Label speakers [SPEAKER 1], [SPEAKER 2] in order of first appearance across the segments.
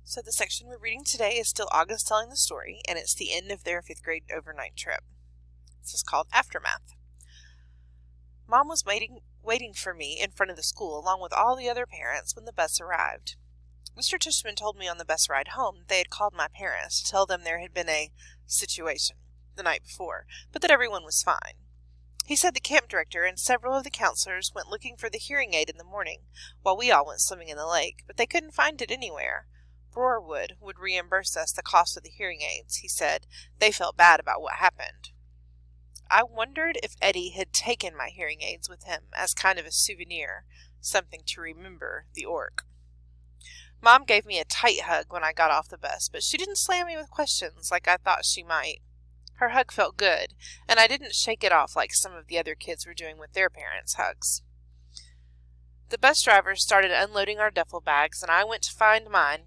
[SPEAKER 1] So the section we're reading today is still August telling the story, and it's the end of their 5th grade overnight trip. This is called Aftermath. Mom was waiting for me in front of the school along with all the other parents when the bus arrived. Mr. Tishman told me on the bus ride home that they had called my parents to tell them there had been a situation the night before, but that everyone was fine. He said the camp director and several of the counselors went looking for the hearing aid in the morning, while we all went swimming in the lake, but they couldn't find it anywhere. Broarwood would reimburse us the cost of the hearing aids, he said. They felt bad about what happened. I wondered if Eddie had taken my hearing aids with him as kind of a souvenir, something to remember the orc. Mom gave me a tight hug when I got off the bus, but she didn't slam me with questions like I thought she might. Her hug felt good, and I didn't shake it off like some of the other kids were doing with their parents' hugs. The bus driver started unloading our duffel bags, and I went to find mine,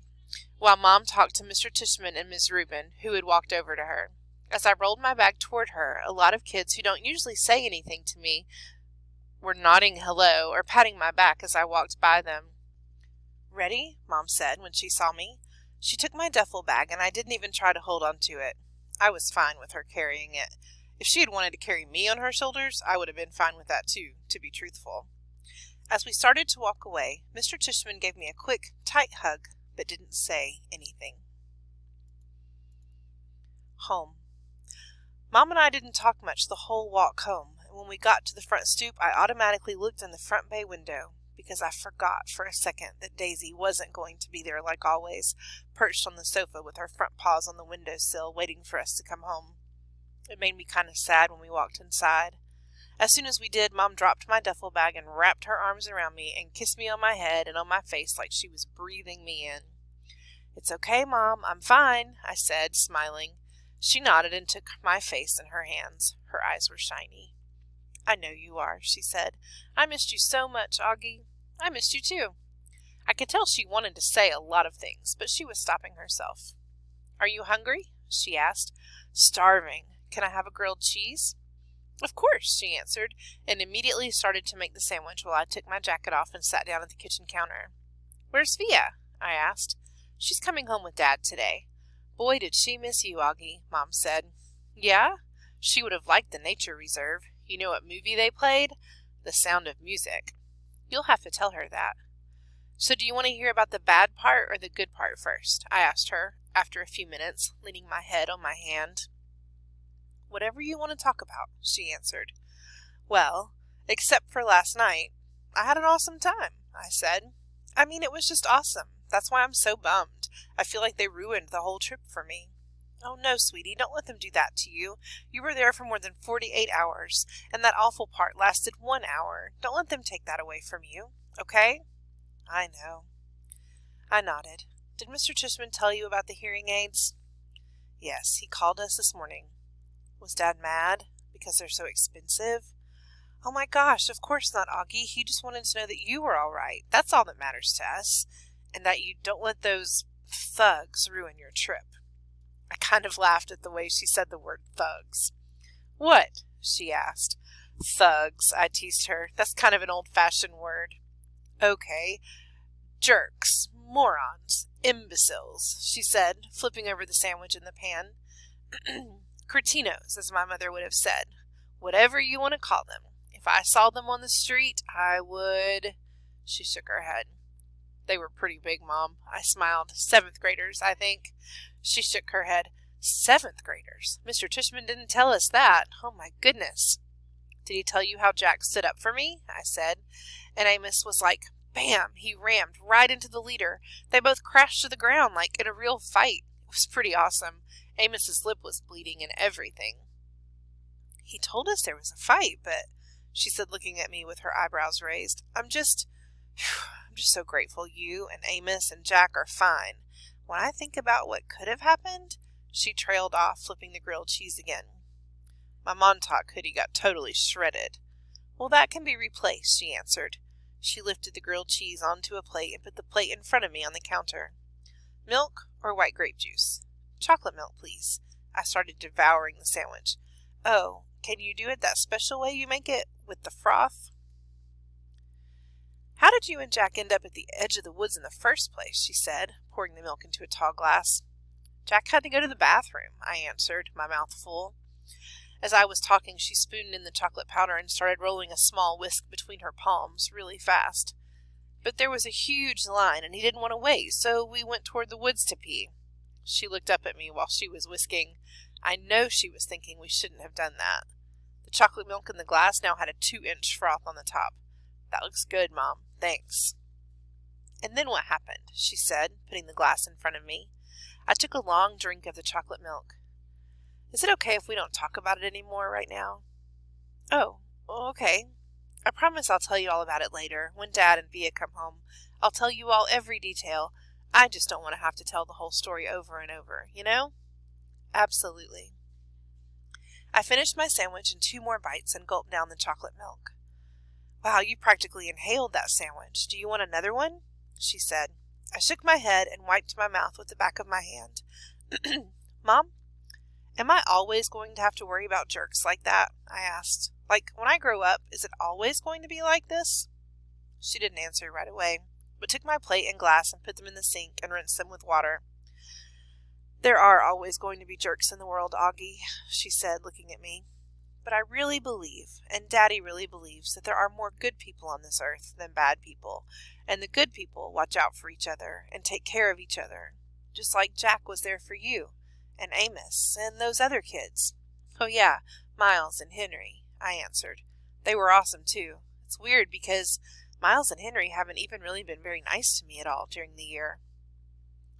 [SPEAKER 1] while Mom talked to Mr. Tishman and Miss Rubin, who had walked over to her. As I rolled my bag toward her, a lot of kids who don't usually say anything to me were nodding hello or patting my back as I walked by them. "Ready?" Mom said when she saw me. She took my duffel bag, and I didn't even try to hold on to it. I was fine with her carrying it. If she had wanted to carry me on her shoulders, I would have been fine with that too, to be truthful. As we started to walk away, Mr. Tishman gave me a quick, tight hug, but didn't say anything. Home. Mom and I didn't talk much the whole walk home, and when we got to the front stoop, I automatically looked in the front bay window, because I forgot for a second that Daisy wasn't going to be there like always, perched on the sofa with her front paws on the windowsill, waiting for us to come home. It made me kind of sad when we walked inside. As soon as we did, Mom dropped my duffel bag and wrapped her arms around me and kissed me on my head and on my face like she was breathing me in. "It's okay, Mom, I'm fine," I said, smiling. She nodded and took my face in her hands. Her eyes were shiny. "I know you are," she said. "I missed you so much, Augie." "I missed you too." I could tell she wanted to say a lot of things, but she was stopping herself. "Are you hungry?" she asked. "Starving. Can I have a grilled cheese?" "Of course," she answered, and immediately started to make the sandwich while I took my jacket off and sat down at the kitchen counter. "Where's Via?" I asked. "She's coming home with Dad today." "Boy, did she miss you, Augie," Mom said. "Yeah? She would have liked the nature reserve. You know what movie they played? The Sound of Music." "You'll have to tell her that." "So do you want to hear about the bad part or the good part first?" I asked her, after a few minutes, leaning my head on my hand. "Whatever you want to talk about," she answered. "Well, except for last night, I had an awesome time," I said. "I mean, it was just awesome. That's why I'm so bummed. I feel like they ruined the whole trip for me." "Oh no, sweetie, don't let them do that to you. You were there for more than 48 hours, and that awful part lasted 1 hour. Don't let them take that away from you, okay?" "I know." I nodded. "Did Mr. Tishman tell you about the hearing aids?" "Yes, he called us this morning." "Was Dad mad? Because they're so expensive?" "Oh my gosh, of course not, Augie. He just wanted to know that you were all right. That's all that matters to us. And that you don't let those thugs ruin your trip." I kind of laughed at the way she said the word thugs. "What?" she asked. "Thugs," I teased her. "That's kind of an old-fashioned word." "Okay. Jerks, morons, imbeciles," she said, flipping over the sandwich in the pan. "Cretinos, as my mother would have said. Whatever you want to call them. If I saw them on the street, I would—" She shook her head. "They were pretty big, Mom." I smiled. "7th graders, I think." She shook her head. "7th graders? Mr. Tishman didn't tell us that. Oh my goodness." "Did he tell you how Jack stood up for me?" I said. "And Amos was like, bam, he rammed right into the leader. They both crashed to the ground like in a real fight. It was pretty awesome. Amos's lip was bleeding and everything." "He told us there was a fight, but," she said, looking at me with her eyebrows raised, I'm just so grateful you and Amos and Jack are fine. When I think about what could have happened," she trailed off, flipping the grilled cheese again. My Montauk hoodie got totally shredded. "Well, that can be replaced," she answered. She lifted the grilled cheese onto a plate and put the plate in front of me on the counter. "Milk or white grape juice?" "Chocolate milk, please." I started devouring the sandwich. "Oh, can you do it that special way you make it, with the froth?" How did you and Jack end up at the edge of the woods in the first place? She said, pouring the milk into a tall glass. Jack had to go to the bathroom, I answered, my mouth full. As I was talking, she spooned in the chocolate powder and started rolling a small whisk between her palms really fast. But there was a huge line, and he didn't want to wait, so we went toward the woods to pee. She looked up at me while she was whisking. I know she was thinking we shouldn't have done that. The chocolate milk in the glass now had a 2-inch froth on the top. That looks good, Mom. Thanks. And then what happened? She said, putting the glass in front of me. I took a long drink of the chocolate milk. Is it okay if we don't talk about it anymore right now? Oh, okay. I promise I'll tell you all about it later, when Dad and Via come home. I'll tell you all every detail. I just don't want to have to tell the whole story over and over, you know? Absolutely. I finished my sandwich in 2 more bites and gulped down the chocolate milk. Wow, you practically inhaled that sandwich. Do you want another one? She said. I shook my head and wiped my mouth with the back of my hand. Mom, am I always going to have to worry about jerks like that? I asked. Like, when I grow up, is it always going to be like this? She didn't answer right away, but took my plate and glass and put them in the sink and rinsed them with water. There are always going to be jerks in the world, Augie, she said, looking at me. But I really believe, and Daddy really believes, that there are more good people on this earth than bad people, and the good people watch out for each other and take care of each other, just like Jack was there for you, and Amos, and those other kids. Oh yeah, Miles and Henry, I answered. They were awesome too. It's weird because Miles and Henry haven't even really been very nice to me at all during the year.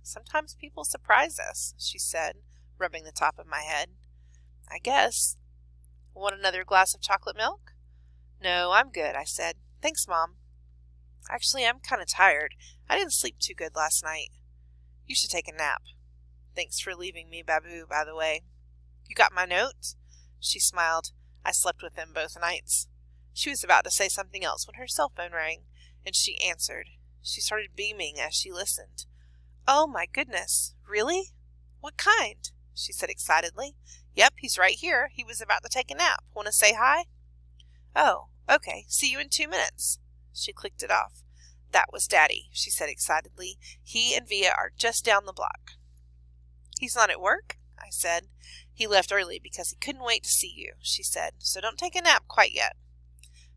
[SPEAKER 1] Sometimes people surprise us, she said, rubbing the top of my head. I guess. Want another glass of chocolate milk? No, I'm good, I said. Thanks, Mom. Actually, I'm kind of tired. I didn't sleep too good last night. You should take a nap. Thanks for leaving me, Babu, by the way. You got my note? She smiled. I slept with him both nights. She was about to say something else when her cell phone rang, and she answered. She started beaming as she listened. Oh, my goodness. Really? What kind? She said excitedly. Yep, he's right here. He was about to take a nap. Want to say hi? Oh, okay. See you in 2 minutes. She clicked it off. That was Daddy, she said excitedly. He and Via are just down the block. He's not at work? I said. He left early because he couldn't wait to see you, she said, so don't take a nap quite yet.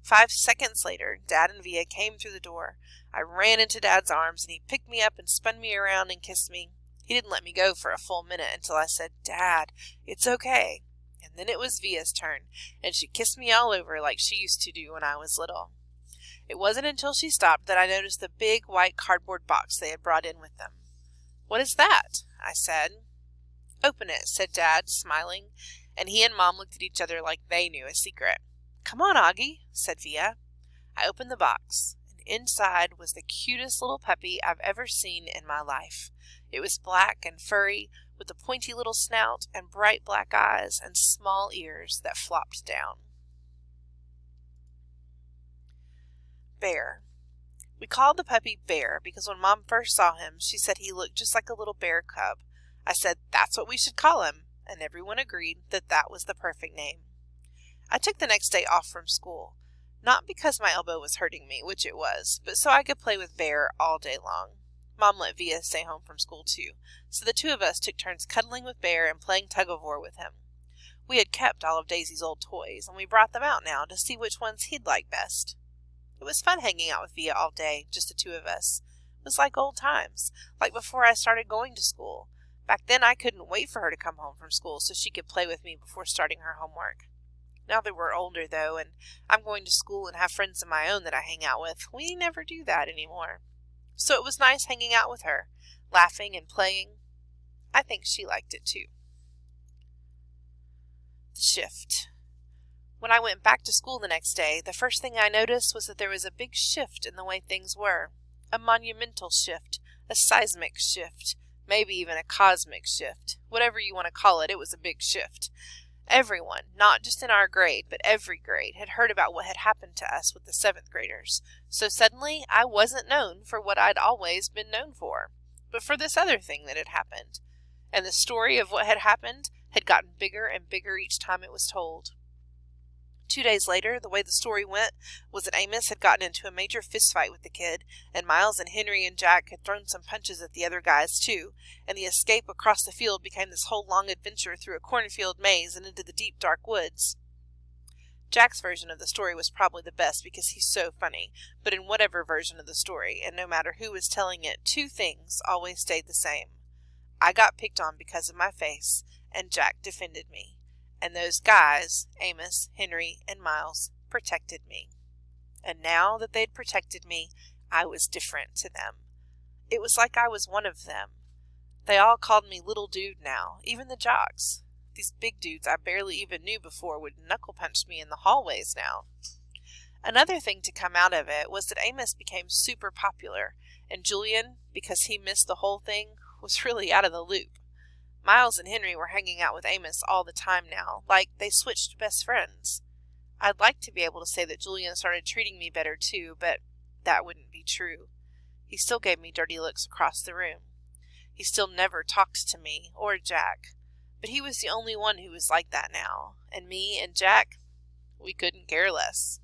[SPEAKER 1] 5 seconds later, Dad and Via came through the door. I ran into Dad's arms, and he picked me up and spun me around and kissed me. He didn't let me go for a full minute until I said, Dad, it's okay. And then it was Via's turn, and she kissed me all over like she used to do when I was little. It wasn't until she stopped that I noticed the big white cardboard box they had brought in with them. What is that? I said. Open it, said Dad, smiling, and he and Mom looked at each other like they knew a secret. Come on, Augie, said Via. I opened the box, and inside was the cutest little puppy I've ever seen in my life. It was black and furry, with a pointy little snout and bright black eyes and small ears that flopped down. Bear. We called the puppy Bear because when Mom first saw him, she said he looked just like a little bear cub. I said that's what we should call him, and everyone agreed that that was the perfect name. I took the next day off from school, not because my elbow was hurting me, which it was, but so I could play with Bear all day long. Mom let Via stay home from school too, so the 2 of us took turns cuddling with Bear and playing tug-of-war with him. We had kept all of Daisy's old toys, and we brought them out now to see which ones he'd like best. It was fun hanging out with Via all day, just the 2 of us. It was like old times, like before I started going to school. Back then I couldn't wait for her to come home from school so she could play with me before starting her homework. Now that we're older, though, and I'm going to school and have friends of my own that I hang out with, we never do that anymore. So it was nice hanging out with her, laughing and playing. I think she liked it, too. The shift. When I went back to school the next day, the first thing I noticed was that there was a big shift in the way things were. A monumental shift, a seismic shift, maybe even a cosmic shift. Whatever you want to call it, it was a big shift. Everyone, not just in our grade, but every grade, had heard about what had happened to us with the 7th graders. So suddenly, I wasn't known for what I'd always been known for, but for this other thing that had happened. And the story of what had happened had gotten bigger and bigger each time it was told. 2 days later, the way the story went was that Amos had gotten into a major fistfight with the kid, and Miles and Henry and Jack had thrown some punches at the other guys too, and the escape across the field became this whole long adventure through a cornfield maze and into the deep dark woods. Jack's version of the story was probably the best because he's so funny, but in whatever version of the story, and no matter who was telling it, two things always stayed the same. I got picked on because of my face, and Jack defended me. And those guys, Amos, Henry, and Miles, protected me. And now that they'd protected me, I was different to them. It was like I was one of them. They all called me little dude now, even the jocks. These big dudes I barely even knew before would knuckle punch me in the hallways now. Another thing to come out of it was that Amos became super popular, and Julian, because he missed the whole thing, was really out of the loop. Miles and Henry were hanging out with Amos all the time now, like they switched best friends. I'd like to be able to say that Julian started treating me better too, but that wouldn't be true. He still gave me dirty looks across the room. He still never talked to me, or Jack. But he was the only one who was like that now, and me and Jack, we couldn't care less.